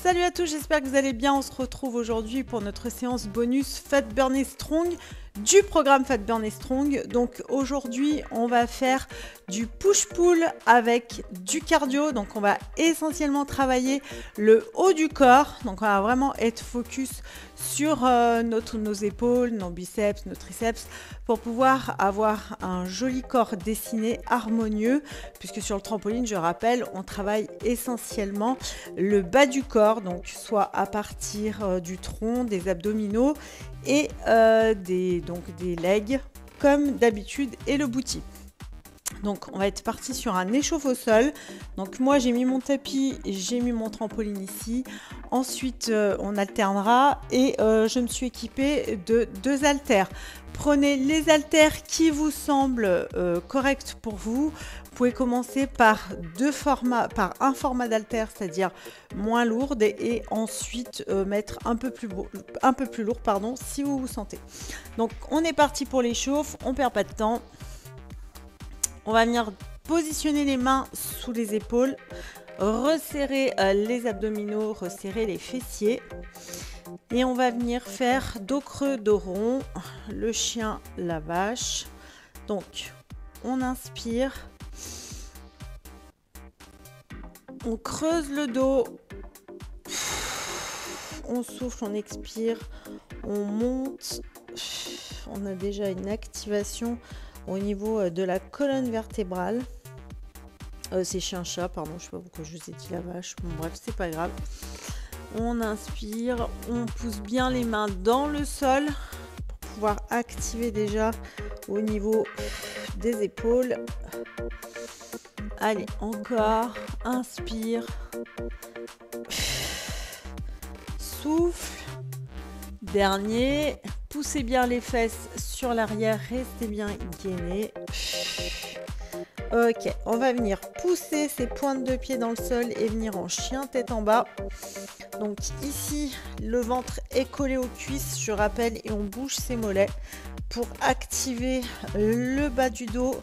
Salut à tous, j'espère que vous allez bien. On se retrouve aujourd'hui pour notre séance bonus Fat Burn Strong du programme Fat Burn Strong. Donc aujourd'hui, on va faire du push-pull avec du cardio. Donc on va essentiellement travailler le haut du corps. Donc on va vraiment être focus sur nos épaules, nos biceps, nos triceps pour pouvoir avoir un joli corps dessiné, harmonieux, puisque sur le trampoline, je rappelle, on travaille essentiellement le bas du corps, donc soit à partir du tronc, des abdominaux et des legs comme d'habitude et le booty. Donc on va être parti sur un échauffe au sol. Donc moi j'ai mis mon tapis, j'ai mis mon trampoline ici. Ensuite on alternera et je me suis équipée de 2 haltères. Prenez les haltères qui vous semblent corrects pour vous. Vous pouvez commencer par un format d'haltère, c'est-à-dire moins lourde, et ensuite mettre un peu plus lourd, pardon, si vous vous sentez. Donc on est parti pour l'échauffe, on perd pas de temps. On va venir positionner les mains sous les épaules, resserrer les abdominaux, resserrer les fessiers. Et on va venir faire dos creux, dos rond, le chien, la vache. Donc, on inspire. On creuse le dos. On souffle, on expire. On monte. On a déjà une activation au niveau de la colonne vertébrale. C'est chien-chat, pardon, je sais pas pourquoi je vous ai dit la vache. Bon, bref, c'est pas grave. On inspire, on pousse bien les mains dans le sol pour pouvoir activer déjà au niveau des épaules. Allez, encore. Inspire. Souffle. Dernier. Poussez bien les fesses sur l'arrière, restez bien gainé. Ok, on va venir pousser ses pointes de pied dans le sol et venir en chien tête en bas. Donc ici, le ventre est collé aux cuisses, je rappelle, et on bouge ses mollets pour activer le bas du dos,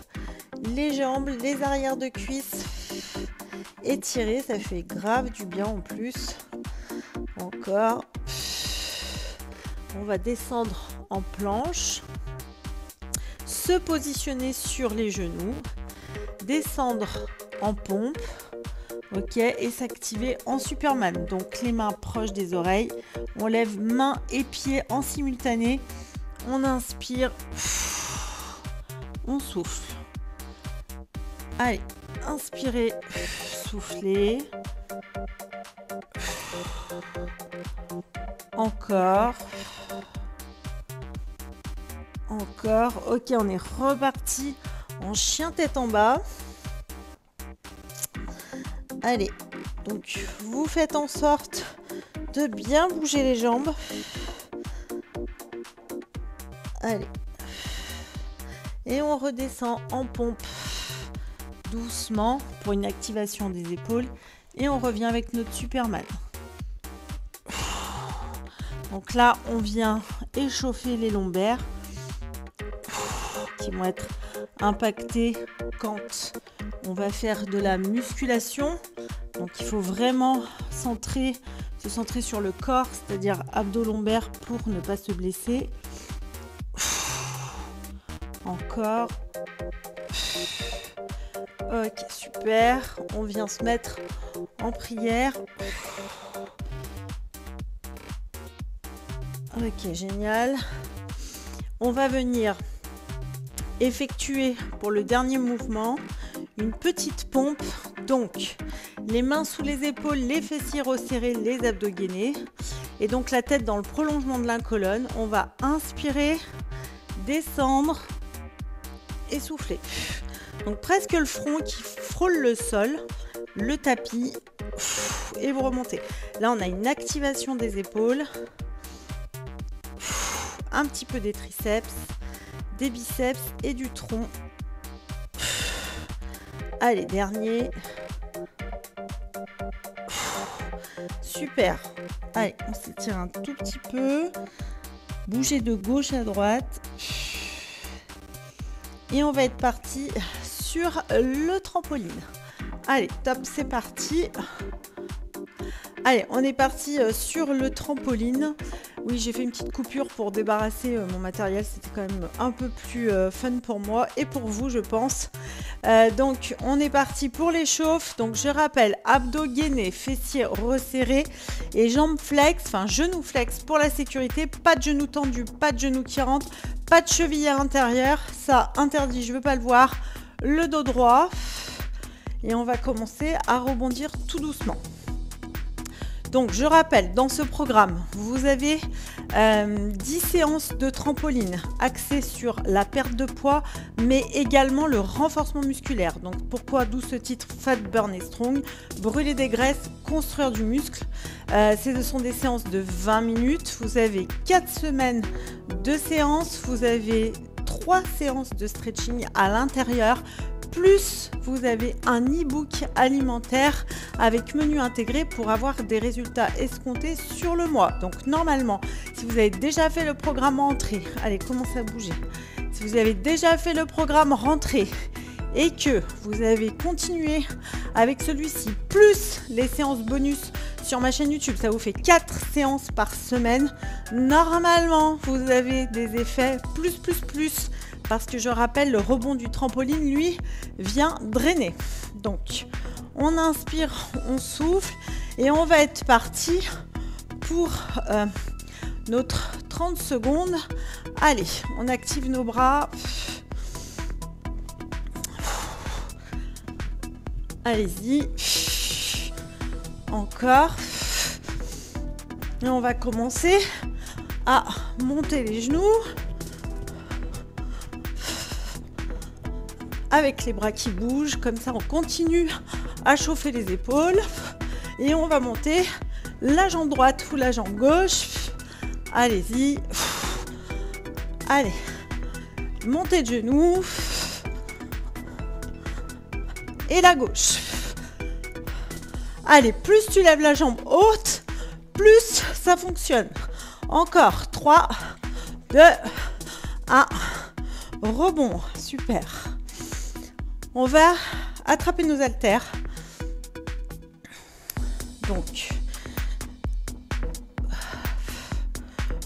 les jambes, les arrières de cuisses. Étirer, ça fait grave du bien en plus. Encore. On va descendre en planche, se positionner sur les genoux, descendre en pompe, ok, et s'activer en Superman. Donc les mains proches des oreilles, on lève mains et pieds en simultané, on inspire, on souffle. Allez, inspirez, soufflez. Encore. Ok, on est reparti en chien tête en bas. Allez, donc vous faites en sorte de bien bouger les jambes. Allez. Et on redescend en pompe doucement pour une activation des épaules. Et on revient avec notre Superman. Donc là, on vient échauffer les lombaires qui vont être impactés quand on va faire de la musculation. Donc il faut vraiment se centrer sur le corps, c'est-à-dire abdos lombaires pour ne pas se blesser. Encore. Ok, super. On vient se mettre en prière. Ok, génial. On va venir effectuer pour le dernier mouvement une petite pompe. Donc, les mains sous les épaules, les fessiers resserrés, les abdos gainés. Et donc, la tête dans le prolongement de la colonne. On va inspirer, descendre et souffler. Donc, presque le front qui frôle le sol, le tapis. Et vous remontez. Là, on a une activation des épaules. Un petit peu des triceps, des biceps et du tronc. Allez, dernier. Super. Allez, on s'étire un tout petit peu. Bougez de gauche à droite. Et on va être parti sur le trampoline. Allez, top, c'est parti. Allez, on est parti sur le trampoline. Oui, j'ai fait une petite coupure pour débarrasser mon matériel. C'était quand même un peu plus fun pour moi et pour vous, je pense. Donc, on est parti pour les chauffes. Donc, je rappelle, abdos gainés, fessiers resserrés et jambes flex, enfin genoux flex pour la sécurité. Pas de genoux tendus, pas de genoux qui rentrent, pas de cheville à l'intérieur. Ça, interdit, je ne veux pas le voir. Le dos droit. Et on va commencer à rebondir tout doucement. Donc, je rappelle, dans ce programme, vous avez 10 séances de trampoline axées sur la perte de poids, mais également le renforcement musculaire. Donc, pourquoi, d'où ce titre Fat Burn et Strong, brûler des graisses, construire du muscle. Ce sont des séances de 20 minutes. Vous avez 4 semaines de séances. Vous avez 3 séances de stretching à l'intérieur. Plus, vous avez un e-book alimentaire avec menu intégré pour avoir des résultats escomptés sur le mois. Donc, normalement, si vous avez déjà fait le programme rentrée, allez, commencez à bouger. Si vous avez déjà fait le programme rentrée et que vous avez continué avec celui-ci, plus les séances bonus sur ma chaîne YouTube, ça vous fait 4 séances par semaine. Normalement, vous avez des effets plus. Parce que je rappelle, le rebond du trampoline, lui, vient drainer. Donc, on inspire, on souffle et on va être parti pour notre 30 secondes. Allez, on active nos bras. Allez-y. Encore. Et on va commencer à monter les genoux. Avec les bras qui bougent, comme ça on continue à chauffer les épaules et on va monter la jambe droite ou la jambe gauche. Allez-y. Allez, montez de genoux et la gauche. Allez, plus tu lèves la jambe haute, plus ça fonctionne. Encore 3, 2, 1. Rebond, super. On va attraper nos haltères. Donc,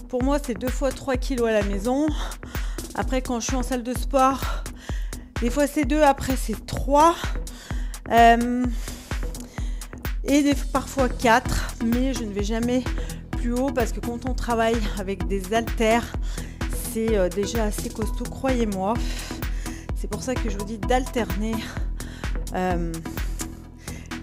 pour moi, c'est 2 fois 3 kg à la maison. Après, quand je suis en salle de sport, des fois c'est 2, après c'est 3. Et parfois 4, mais je ne vais jamais plus haut parce que quand on travaille avec des haltères, c'est déjà assez costaud, croyez-moi. C'est pour ça que je vous dis d'alterner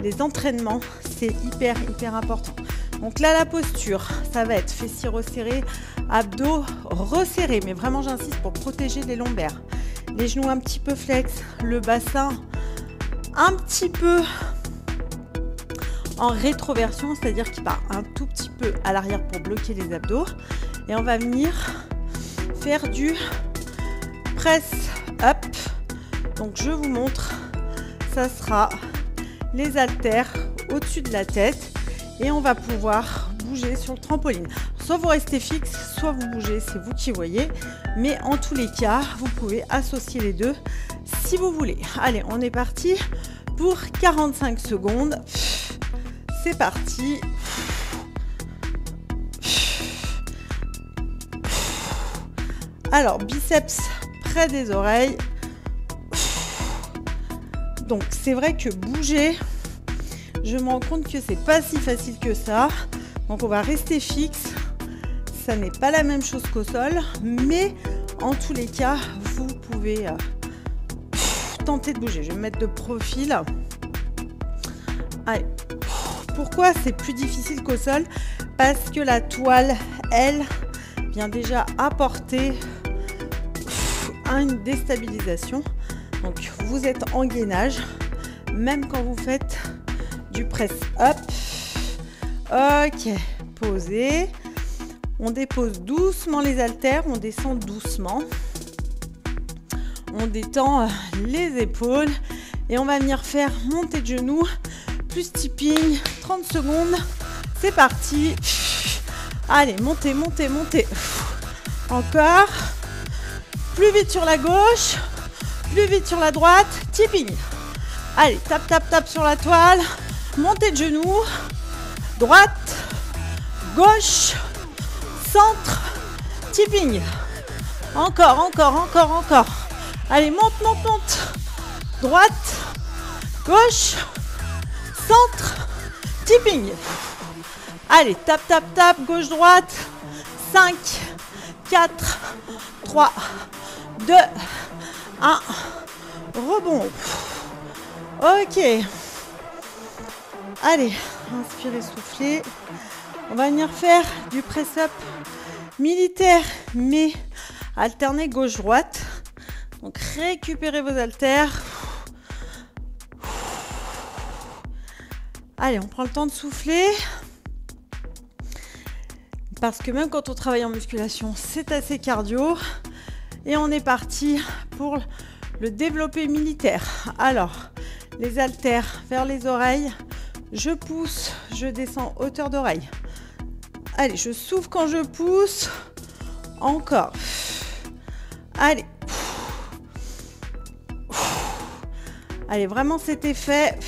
les entraînements, c'est hyper important. Donc là, la posture, ça va être fessiers resserrés, abdos resserrés, mais vraiment j'insiste pour protéger les lombaires. Les genoux un petit peu flex, le bassin un petit peu en rétroversion, c'est-à-dire qu'il part un tout petit peu à l'arrière pour bloquer les abdos. Et on va venir faire du press up. Donc je vous montre, ça sera les haltères au-dessus de la tête et on va pouvoir bouger sur le trampoline. Soit vous restez fixe, soit vous bougez, c'est vous qui voyez. Mais en tous les cas, vous pouvez associer les deux si vous voulez. Allez, on est parti pour 45 secondes. C'est parti. Alors, biceps près des oreilles. Donc, c'est vrai que bouger, je me rends compte que c'est pas si facile que ça. Donc, on va rester fixe. Ça n'est pas la même chose qu'au sol, mais en tous les cas, vous pouvez tenter de bouger. Je vais me mettre de profil. Allez. Pourquoi c'est plus difficile qu'au sol? Parce que la toile, elle, vient déjà apporter une déstabilisation. Donc, vous êtes en gainage, même quand vous faites du press up. Ok, posez. On dépose doucement les haltères, on descend doucement. On détend les épaules et on va venir faire monter de genoux, plus tipping, 30 secondes. C'est parti. Allez, montez, montez, montez. Encore. Plus vite sur la gauche, plus vite sur la droite, tipping. Allez, tape, tape, tape sur la toile, montez de genoux, droite, gauche, centre, tipping. Encore, encore, encore, encore. Allez, monte, monte, monte. Droite, gauche, centre, tipping. Allez, tape, tape, tape, gauche, droite. 5, 4, 3, 2, 1. Rebond. Ok. Allez, inspirez, soufflez. On va venir faire du press-up militaire, mais alterné gauche-droite. Donc, récupérez vos haltères. Allez, on prend le temps de souffler. Parce que même quand on travaille en musculation, c'est assez cardio. Et on est parti pour le développé militaire. Alors, les haltères vers les oreilles. Je pousse, je descends hauteur d'oreille. Allez, je souffle quand je pousse. Encore. Allez. Allez, vraiment cet effet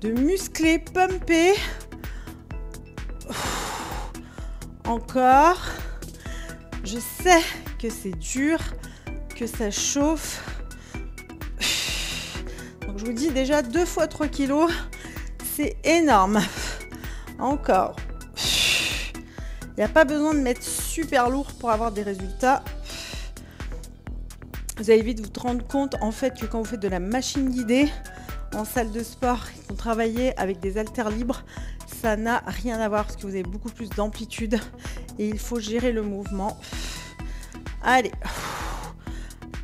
de muscler, pumper. Encore. Je sais que c'est dur, que ça chauffe. Donc je vous dis déjà 2 fois 3 kilos, c'est énorme. Encore. Il n'y a pas besoin de mettre super lourd pour avoir des résultats. Vous allez vite vous rendre compte en fait que quand vous faites de la machine guidée en salle de sport, vous travaillez avec des haltères libres, ça n'a rien à voir parce que vous avez beaucoup plus d'amplitude et il faut gérer le mouvement. Allez,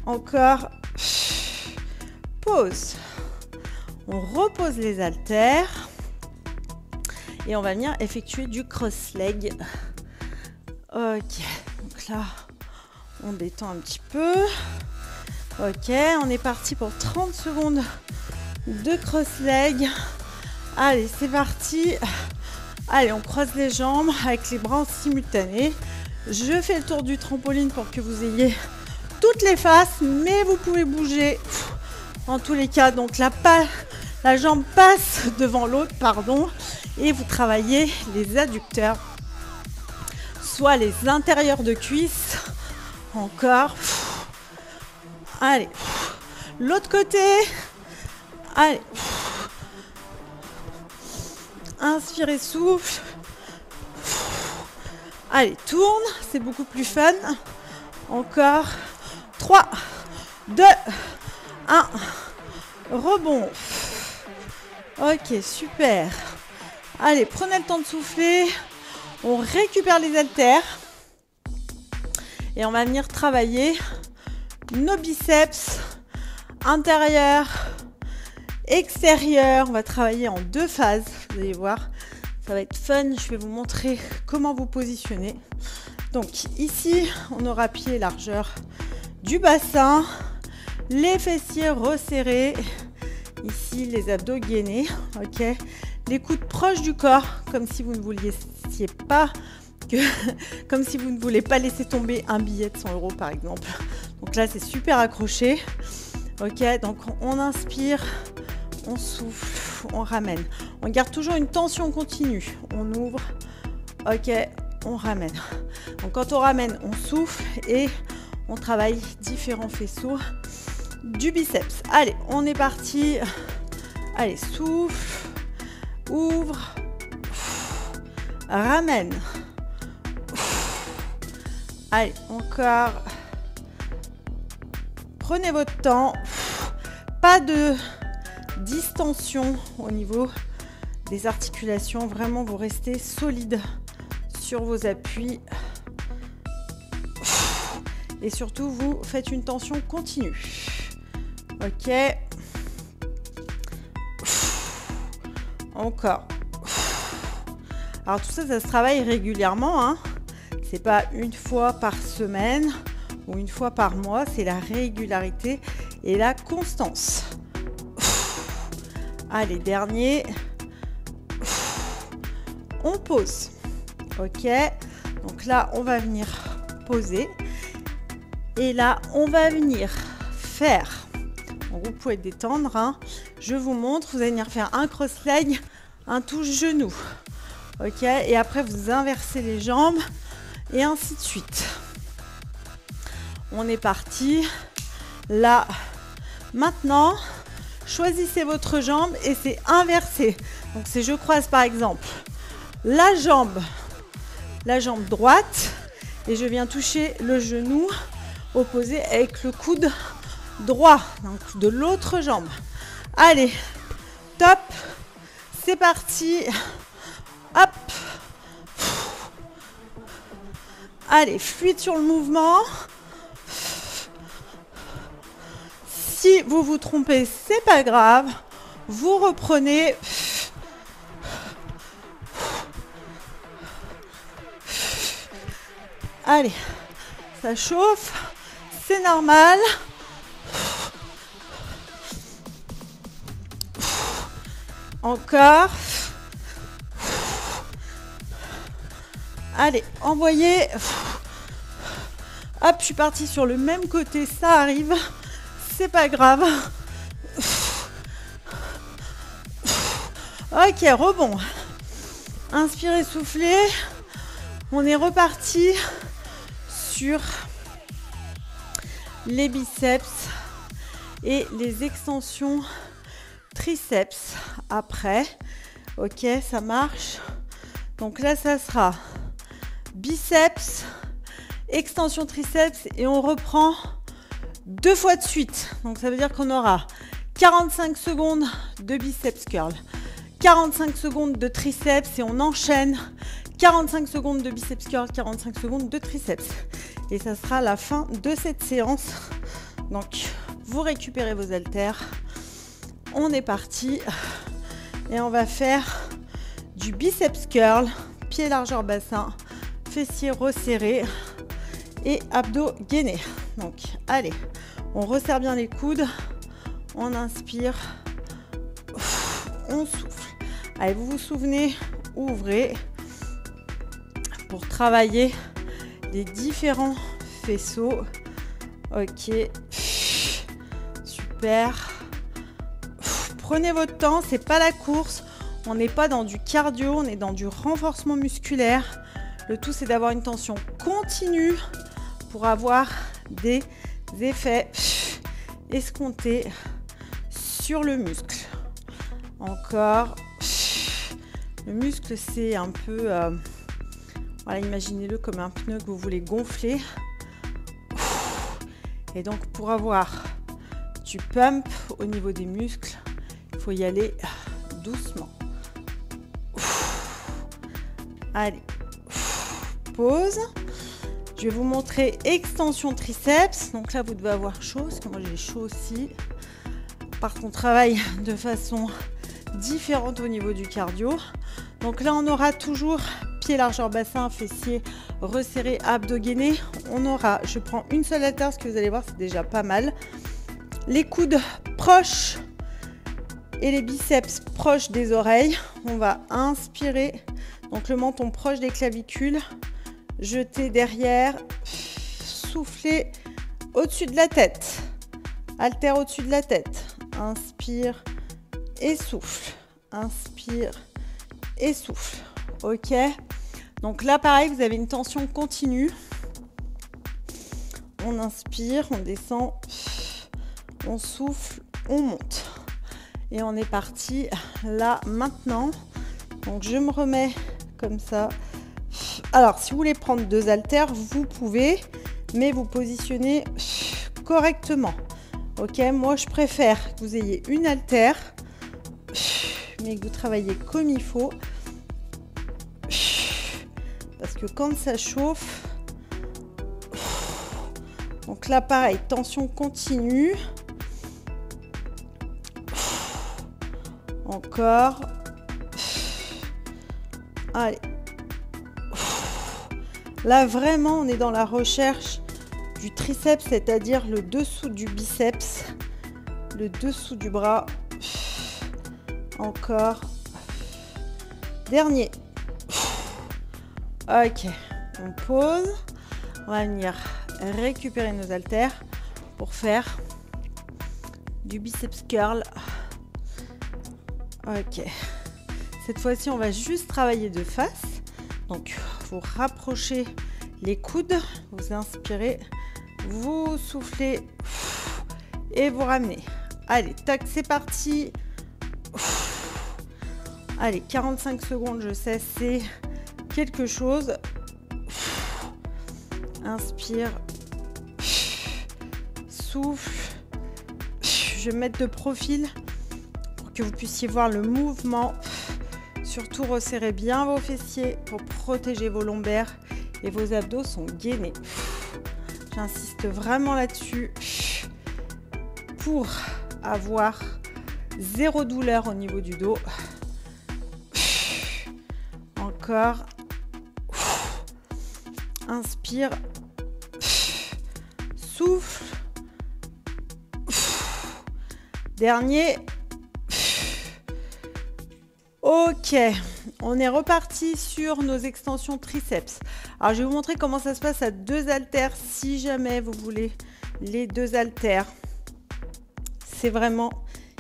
encore, pause. On repose les haltères et on va venir effectuer du cross-leg. Ok, donc là, on détend un petit peu. Ok, on est parti pour 30 secondes de cross-leg. Allez, c'est parti. Allez, on croise les jambes avec les bras simultanés. Je fais le tour du trampoline pour que vous ayez toutes les faces, mais vous pouvez bouger en tous les cas. Donc la jambe passe devant l'autre, pardon, et vous travaillez les adducteurs, soit les intérieurs de cuisses. Encore. Allez, l'autre côté. Allez. Inspirez, souffle. Allez, tourne, c'est beaucoup plus fun. Encore. 3, 2, 1. Rebond. Ok, super. Allez, prenez le temps de souffler. On récupère les haltères. Et on va venir travailler nos biceps intérieurs, extérieurs. On va travailler en 2 phases. Vous allez voir, ça va être fun. Je vais vous montrer comment vous positionner. Donc ici, on aura pied largeur du bassin, les fessiers resserrés. Ici, les abdos gainés. Ok. Les coudes proches du corps, comme si vous ne vouliez pas comme si vous ne voulez pas laisser tomber un billet de 100 € par exemple. Donc là, c'est super accroché. Ok, donc on inspire, on souffle, on ramène. On garde toujours une tension continue. On ouvre, ok, on ramène. Donc quand on ramène, on souffle et on travaille différents faisceaux du biceps. Allez, on est parti. Allez, souffle, ouvre, ramène. Allez, encore. Prenez votre temps. Pas de distension au niveau des articulations. Vraiment, vous restez solide sur vos appuis. Et surtout, vous faites une tension continue. Ok. Encore. Alors tout ça, ça se travaille régulièrement, hein. C'est pas une fois par semaine ou une fois par mois, c'est la régularité et la constance. Allez, dernier. On pose. Ok. Donc là, on va venir poser. Et là, on va venir faire. Donc vous pouvez détendre, hein. Je vous montre. Vous allez venir faire un cross-leg, un touche genou. Ok, et après vous inversez les jambes et ainsi de suite. On est parti. Là, maintenant, choisissez votre jambe et c'est inversé. Donc c'est je croise par exemple la jambe droite et je viens toucher le genou opposé avec le coude droit, donc de l'autre jambe. Allez, top, c'est parti. Hop. Allez, fluide sur le mouvement. Si vous vous trompez, c'est pas grave. Vous reprenez. Allez, ça chauffe, c'est normal. Encore. Allez, envoyez. Hop, je suis partie sur le même côté, ça arrive. C'est pas grave. Ok, rebond. Inspirez, soufflez. On est reparti sur les biceps et les extensions triceps après. Ok, ça marche. Donc là, ça sera biceps, extension triceps et on reprend 2 fois de suite. Donc ça veut dire qu'on aura 45 secondes de biceps curl, 45 secondes de triceps et on enchaîne 45 secondes de biceps curl, 45 secondes de triceps. Et ça sera la fin de cette séance. Donc vous récupérez vos haltères. On est parti et on va faire du biceps curl, pied largeur bassin, fessiers resserrés et abdos gainés. Donc allez, on resserre bien les coudes, on inspire, on souffle. Allez, vous vous souvenez, ouvrez pour travailler les différents faisceaux. Ok, super. Prenez votre temps, c'est pas la course. On n'est pas dans du cardio, on est dans du renforcement musculaire. Le tout, c'est d'avoir une tension continue pour avoir des effets escomptés sur le muscle. Encore. Le muscle, c'est un peu... voilà, imaginez-le comme un pneu que vous voulez gonfler. Et donc, pour avoir du pump au niveau des muscles, il faut y aller doucement. Allez, pause. Je vais vous montrer extension triceps. Donc là, vous devez avoir chaud, parce que moi j'ai chaud aussi. Par contre, on travaille de façon différente au niveau du cardio. Donc là, on aura toujours pied largeur bassin, fessiers resserrés, abdos gainés. On aura, je prends une seule haltère, ce que vous allez voir, c'est déjà pas mal. Les coudes proches et les biceps proches des oreilles. On va inspirer. Donc le menton proche des clavicules. Jeter derrière. Souffler au-dessus de la tête. Haltère au-dessus de la tête. Inspire et souffle. Inspire et souffle. Ok. Donc là, pareil, vous avez une tension continue. On inspire, on descend, on souffle, on monte. Et on est parti là maintenant. Donc je me remets comme ça. Alors si vous voulez prendre 2 haltères, vous pouvez, mais vous positionnez correctement. Ok, moi je préfère que vous ayez une haltère, mais que vous travaillez comme il faut. Parce que quand ça chauffe, donc là pareil, tension continue. Encore. Allez. Là vraiment on est dans la recherche du triceps, c'est-à-dire le dessous du biceps, le dessous du bras. Encore. Dernier. Ok, on pose. On va venir récupérer nos haltères pour faire du biceps curl. Ok. Cette fois-ci, on va juste travailler de face. Donc, vous rapprochez les coudes, vous inspirez, vous soufflez et vous ramenez. Allez, tac, c'est parti. Allez, 45 secondes, je sais, c'est quelque chose. Inspire, souffle. Je vais mettre de profil pour que vous puissiez voir le mouvement. Surtout, resserrez bien vos fessiers pour protéger vos lombaires et vos abdos sont gainés. J'insiste vraiment là-dessus pour avoir zéro douleur au niveau du dos. Encore. Inspire. Souffle. Dernier. Ok, on est reparti sur nos extensions triceps. Alors, je vais vous montrer comment ça se passe à 2 haltères si jamais vous voulez les 2 haltères. C'est vraiment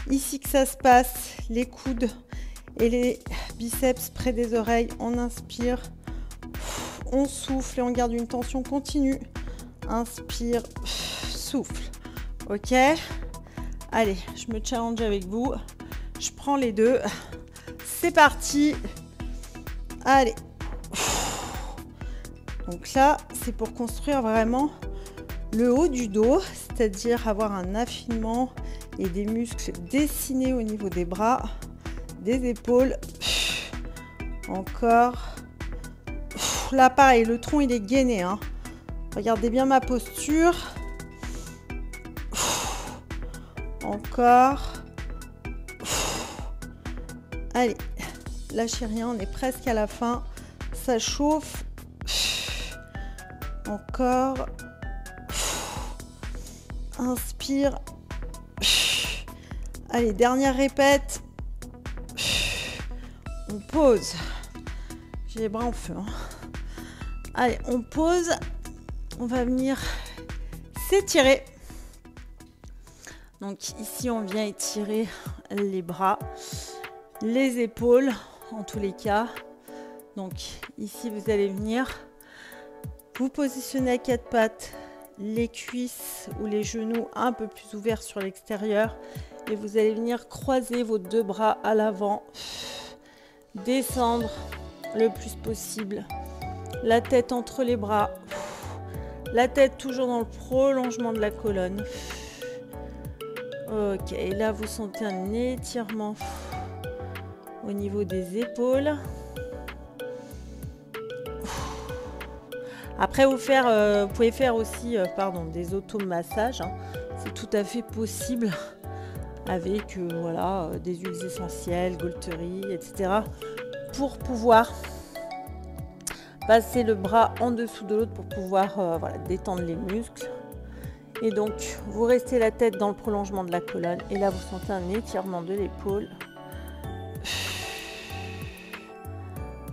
ici que ça se passe, les coudes et les biceps près des oreilles. On inspire, on souffle et on garde une tension continue. Inspire, souffle. Ok, allez, je me challenge avec vous. Je prends les deux. C'est parti. Allez. Donc là, c'est pour construire vraiment le haut du dos, c'est-à-dire avoir un affinement et des muscles dessinés au niveau des bras, des épaules. Encore. Là, pareil, le tronc, il est gainé. Hein. Regardez bien ma posture. Encore. Allez, lâchez rien, on est presque à la fin. Ça chauffe. Encore. Inspire. Allez, dernière répète. On pose. J'ai les bras en feu. Hein. Allez, on pose. On va venir s'étirer. Donc ici, on vient étirer les bras. Les épaules en tous les cas. Donc ici vous allez venir vous positionner à 4 pattes, les cuisses ou les genoux un peu plus ouverts sur l'extérieur et vous allez venir croiser vos 2 bras à l'avant, descendre le plus possible, la tête entre les bras, la tête toujours dans le prolongement de la colonne. Ok, et là vous sentez un étirement au niveau des épaules. Après, vous pouvez faire aussi des automassages. Hein. C'est tout à fait possible avec voilà, des huiles essentielles, Golterie, etc. pour pouvoir passer le bras en dessous de l'autre pour pouvoir voilà, détendre les muscles. Et donc, vous restez la tête dans le prolongement de la colonne. Et là, vous sentez un étirement de l'épaule.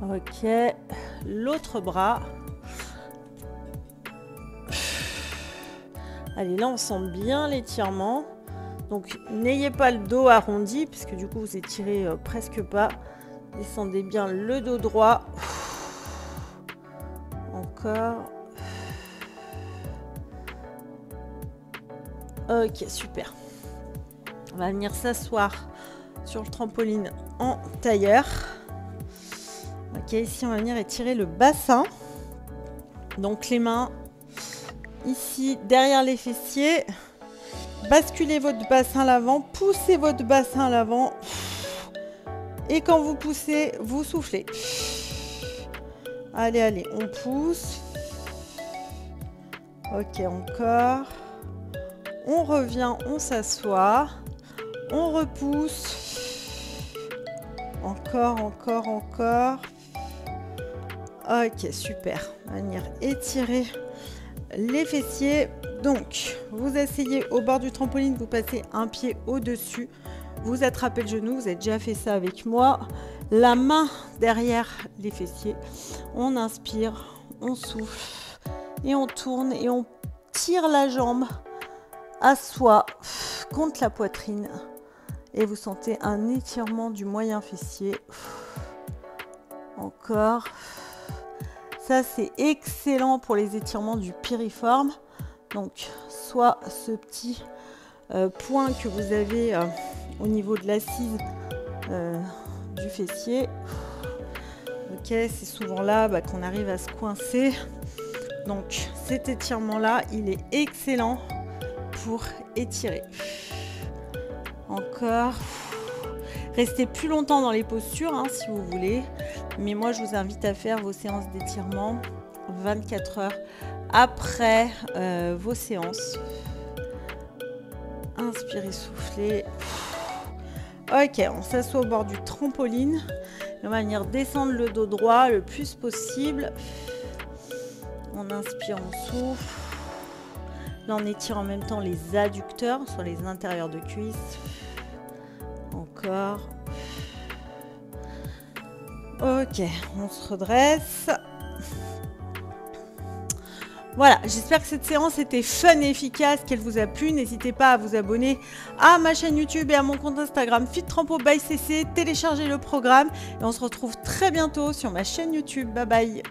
Ok, l'autre bras. Allez, là on sent bien l'étirement. Donc n'ayez pas le dos arrondi puisque du coup vous étirez presque pas. Descendez bien le dos droit. Encore. Ok, super. On va venir s'asseoir sur le trampoline en tailleur. Ok, ici on va venir étirer le bassin. Donc les mains ici derrière les fessiers. Basculez votre bassin à l'avant, poussez votre bassin à l'avant. Et quand vous poussez, vous soufflez. Allez, allez, on pousse. Ok, encore. On revient, on s'assoit. On repousse. Encore, encore, encore. Ok, super. On va venir étirer les fessiers. Donc, vous asseyez au bord du trampoline, vous passez un pied au-dessus. Vous attrapez le genou, vous avez déjà fait ça avec moi. La main derrière les fessiers. On inspire, on souffle et on tourne et on tire la jambe à soi contre la poitrine. Et vous sentez un étirement du moyen fessier. Encore. Ça, c'est excellent pour les étirements du piriforme. Donc, soit ce petit point que vous avez au niveau de l'assise du fessier. Ok, c'est souvent là qu'on arrive à se coincer. Donc, cet étirement-là, il est excellent pour étirer. Encore. Restez plus longtemps dans les postures si vous voulez. Mais moi, je vous invite à faire vos séances d'étirement 24 heures après vos séances. Inspirez, soufflez. Ok, on s'assoit au bord du trampoline. On va venir descendre le dos droit le plus possible. On inspire, on souffle. Là, on étire en même temps les adducteurs sur les intérieurs de cuisses. Encore. Ok, on se redresse. Voilà, j'espère que cette séance était fun et efficace, qu'elle vous a plu. N'hésitez pas à vous abonner à ma chaîne YouTube et à mon compte Instagram FitTrampo by CC. Téléchargez le programme et on se retrouve très bientôt sur ma chaîne YouTube. Bye bye.